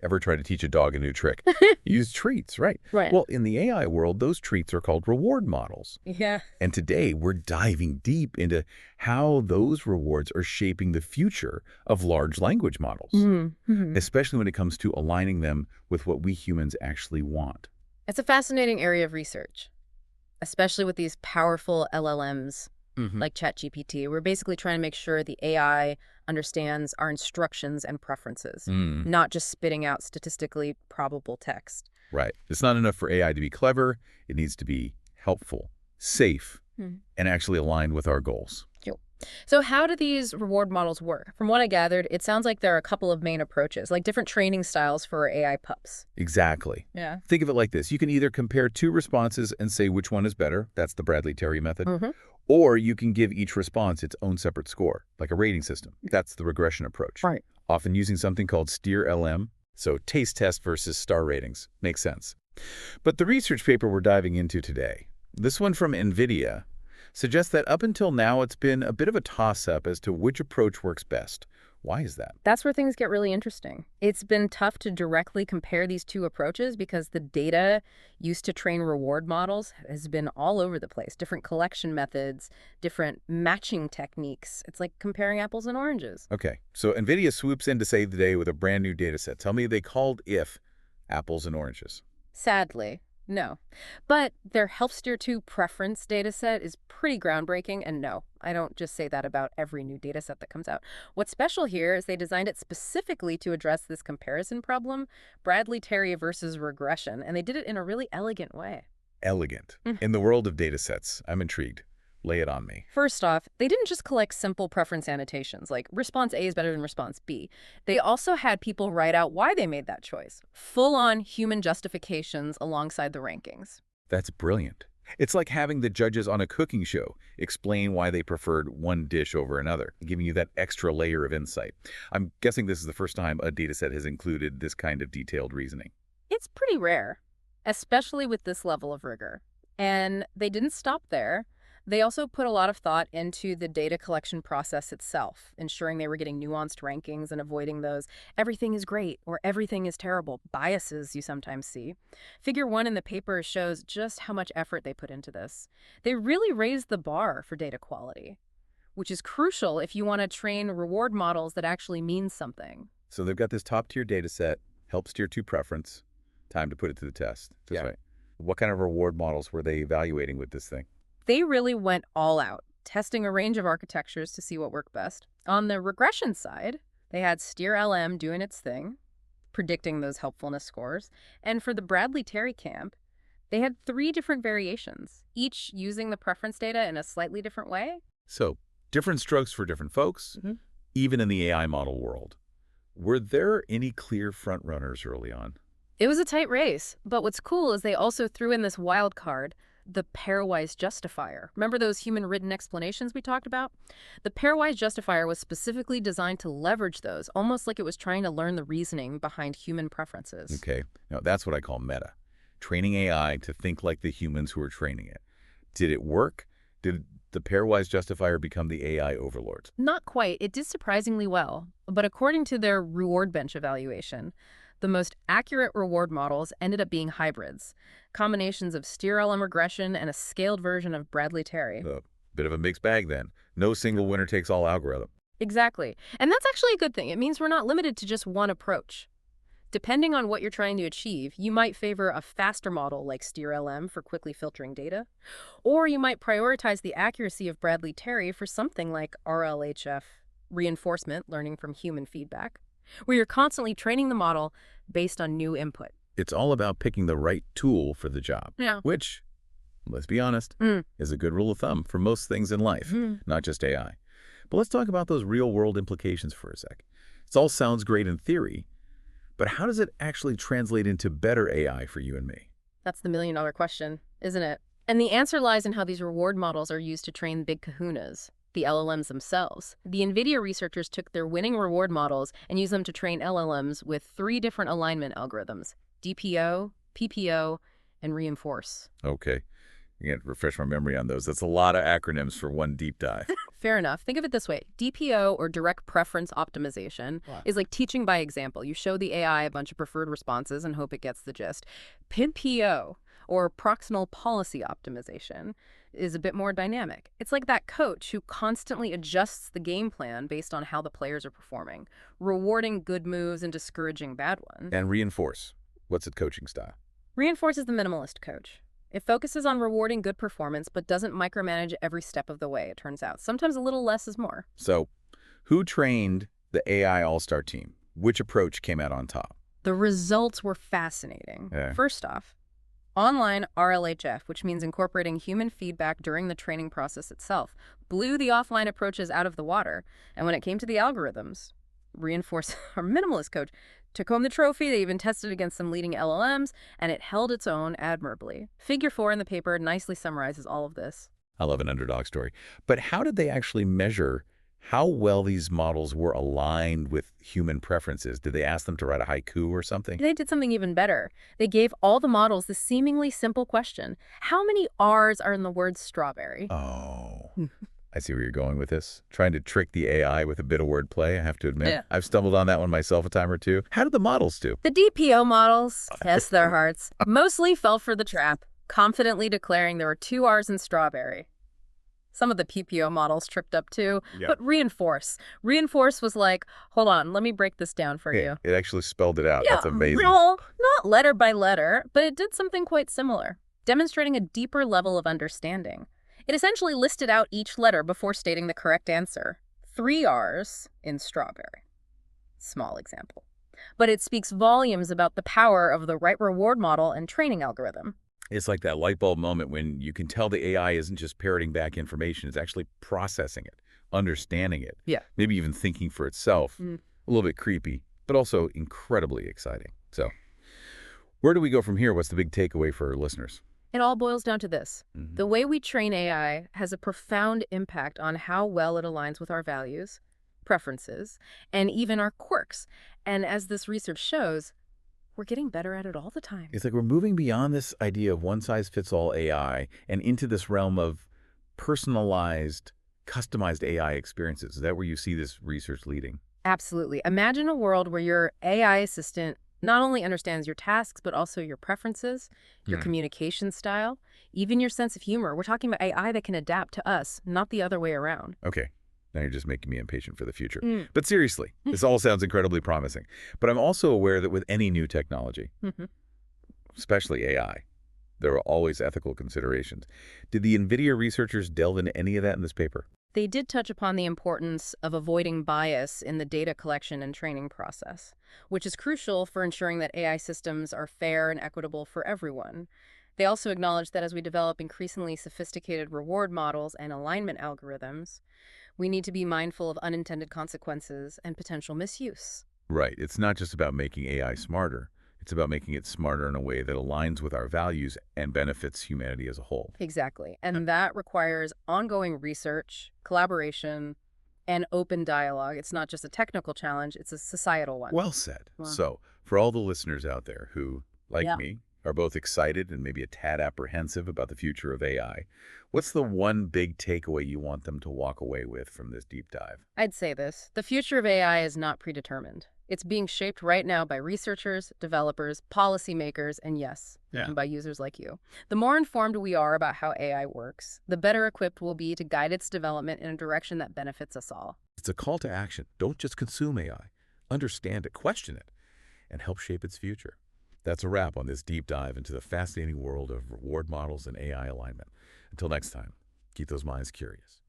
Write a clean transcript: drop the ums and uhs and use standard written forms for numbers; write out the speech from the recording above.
Ever try to teach a dog a new trick? Use treats, right? Right. Well, in the AI world, those treats are called reward models. Yeah. And today, we're diving deep into how those rewards are shaping the future of large language models, especially when it comes to aligning them with what we humans actually want. It's a fascinating area of research, especially with these powerful LLMs like ChatGPT. We're basically trying to make sure the AI understands our instructions and preferences, not just spitting out statistically probable text. Right. It's not enough for AI to be clever. It needs to be helpful, safe, and actually aligned with our goals. So how do these reward models work? From what I gathered, it sounds like there are a couple of main approaches, like different training styles for AI pups. Exactly. Yeah. Think of it like this. You can either compare two responses and say which one is better. That's the Bradley-Terry method. Or you can give each response its own separate score, like a rating system. That's the regression approach. Right. Often using something called SteerLM. So taste test versus star ratings. Makes sense. But the research paper we're diving into today, this one from NVIDIA, suggests that up until now it's been a bit of a toss-up as to which approach works best. Why is that? That's where things get really interesting. It's been tough to directly compare these two approaches because the data used to train reward models has been all over the place. Different collection methods, different matching techniques. It's like comparing apples and oranges. Okay, so NVIDIA swoops in to save the day with a brand new data set. Tell me they called if apples and oranges. Sadly, no. But their HelpSteer2-Preference dataset is pretty groundbreaking, and no, I don't just say that about every new dataset that comes out. What's special here is they designed it specifically to address this comparison problem, Bradley-Terry versus regression, and they did it in a really elegant way. Elegant. In the world of datasets, I'm intrigued. Lay it on me. First off, they didn't just collect simple preference annotations, like response A is better than response B. They also had people write out why they made that choice. Full-on human justifications alongside the rankings. That's brilliant. It's like having the judges on a cooking show explain why they preferred one dish over another, giving you that extra layer of insight. I'm guessing this is the first time a dataset has included this kind of detailed reasoning. It's pretty rare, especially with this level of rigor. And they didn't stop there. They also put a lot of thought into the data collection process itself, ensuring they were getting nuanced rankings and avoiding those everything is great or everything is terrible biases you sometimes see. Figure 1 in the paper shows just how much effort they put into this. They really raised the bar for data quality, which is crucial if you want to train reward models that actually mean something. So they've got this top-tier data set, HelpSteer2-Preference. Time to put it to the test. That's right. What kind of reward models were they evaluating with this thing? They really went all out, testing a range of architectures to see what worked best. On the regression side, they had SteerLM doing its thing, predicting those helpfulness scores. And for the Bradley-Terry camp, they had 3 different variations, each using the preference data in a slightly different way. So, different strokes for different folks, even in the AI model world. Were there any clear frontrunners early on? It was a tight race, but what's cool is they also threw in this wild card, the pairwise justifier. Remember those human-written explanations we talked about? The pairwise justifier was specifically designed to leverage those, almost like it was trying to learn the reasoning behind human preferences. Okay, now that's what I call meta. Training AI to think like the humans who are training it. Did it work? Did the pairwise justifier become the AI overlord? Not quite. It did surprisingly well. But according to their RewardBench evaluation, the most accurate reward models ended up being hybrids, combinations of SteerLM regression and a scaled version of Bradley-Terry. A bit of a mixed bag then. No single winner-takes-all algorithm. Exactly. And that's actually a good thing. It means we're not limited to just one approach. Depending on what you're trying to achieve, you might favor a faster model like SteerLM for quickly filtering data, or you might prioritize the accuracy of Bradley-Terry for something like RLHF, reinforcement, learning from human feedback, where you're constantly training the model based on new input. It's all about picking the right tool for the job, which, let's be honest, is a good rule of thumb for most things in life, not just AI. But let's talk about those real-world implications for a sec. It all sounds great in theory, but how does it actually translate into better AI for you and me? That's the million-dollar question, isn't it? And the answer lies in how these reward models are used to train big kahunas, the LLMs themselves. The NVIDIA researchers took their winning reward models and used them to train LLMs with 3 different alignment algorithms: DPO, PPO, and reinforce. Okay. You got to refresh my memory on those. That's a lot of acronyms for one deep dive. fair enough. Think of it this way. DPO, or direct preference optimization, is like teaching by example. You show the AI a bunch of preferred responses and hope it gets the gist. PIMPO, or proximal policy optimization, is a bit more dynamic. It's like that coach who constantly adjusts the game plan based on how the players are performing, rewarding good moves and discouraging bad ones. And reinforce. What's its coaching style? Reinforce is the minimalist coach. It focuses on rewarding good performance, but doesn't micromanage every step of the way, it turns out. Sometimes a little less is more. So, who trained the AI all-star team? Which approach came out on top? The results were fascinating. First off, online RLHF, which means incorporating human feedback during the training process itself, blew the offline approaches out of the water. And when it came to the algorithms, Reinforce, our minimalist coach, took home the trophy. They even tested against some leading LLMs, and it held its own admirably. Figure 4 in the paper nicely summarizes all of this. I love an underdog story. But how did they actually measure how well these models were aligned with human preferences? Did they ask them to write a haiku or something? They did something even better. They gave all the models the seemingly simple question: how many R's are in the word strawberry? Oh, I see where you're going with this. Trying to trick the AI with a bit of wordplay, I have to admit. Yeah. I've stumbled on that one myself a time or two. How did the models do? The DPO models, bless their hearts, mostly fell for the trap, confidently declaring there were 2 R's in strawberry. Some of the PPO models tripped up too, but Reinforce was like, hold on, let me break this down for you. It actually spelled it out. That's amazing. Well, not letter by letter, but it did something quite similar, demonstrating a deeper level of understanding. It essentially listed out each letter before stating the correct answer. 3 R's in strawberry. Small example. But it speaks volumes about the power of the right reward model and training algorithm. It's like that light bulb moment when you can tell the AI isn't just parroting back information, it's actually processing it, understanding it, maybe even thinking for itself. A little bit creepy, but also incredibly exciting. So where do we go from here? What's the big takeaway for our listeners? It all boils down to this. The way we train AI has a profound impact on how well it aligns with our values, preferences, and even our quirks. And as this research shows, we're getting better at it all the time. It's like we're moving beyond this idea of one-size-fits-all AI and into this realm of personalized, customized AI experiences. Is that where you see this research leading? Absolutely. Imagine a world where your AI assistant not only understands your tasks, but also your preferences, your communication style, even your sense of humor. We're talking about AI that can adapt to us, not the other way around. Okay. Now you're just making me impatient for the future. But seriously, this all sounds incredibly promising. But I'm also aware that with any new technology, especially AI, there are always ethical considerations. Did the NVIDIA researchers delve into any of that in this paper? They did touch upon the importance of avoiding bias in the data collection and training process, which is crucial for ensuring that AI systems are fair and equitable for everyone. They also acknowledged that as we develop increasingly sophisticated reward models and alignment algorithms, we need to be mindful of unintended consequences and potential misuse. Right. It's not just about making AI smarter. It's about making it smarter in a way that aligns with our values and benefits humanity as a whole. Exactly. And that requires ongoing research, collaboration, and open dialogue. It's not just a technical challenge, it's a societal one. Well said. Wow. So, for all the listeners out there who, like me, are both excited and maybe a tad apprehensive about the future of AI, what's the one big takeaway you want them to walk away with from this deep dive? I'd say this: the future of AI is not predetermined. It's being shaped right now by researchers, developers, policymakers, and yes, by users like you. The more informed we are about how AI works, the better equipped we'll be to guide its development in a direction that benefits us all. It's a call to action. Don't just consume AI. Understand it, question it, and help shape its future. That's a wrap on this deep dive into the fascinating world of reward models and AI alignment. Until next time, keep those minds curious.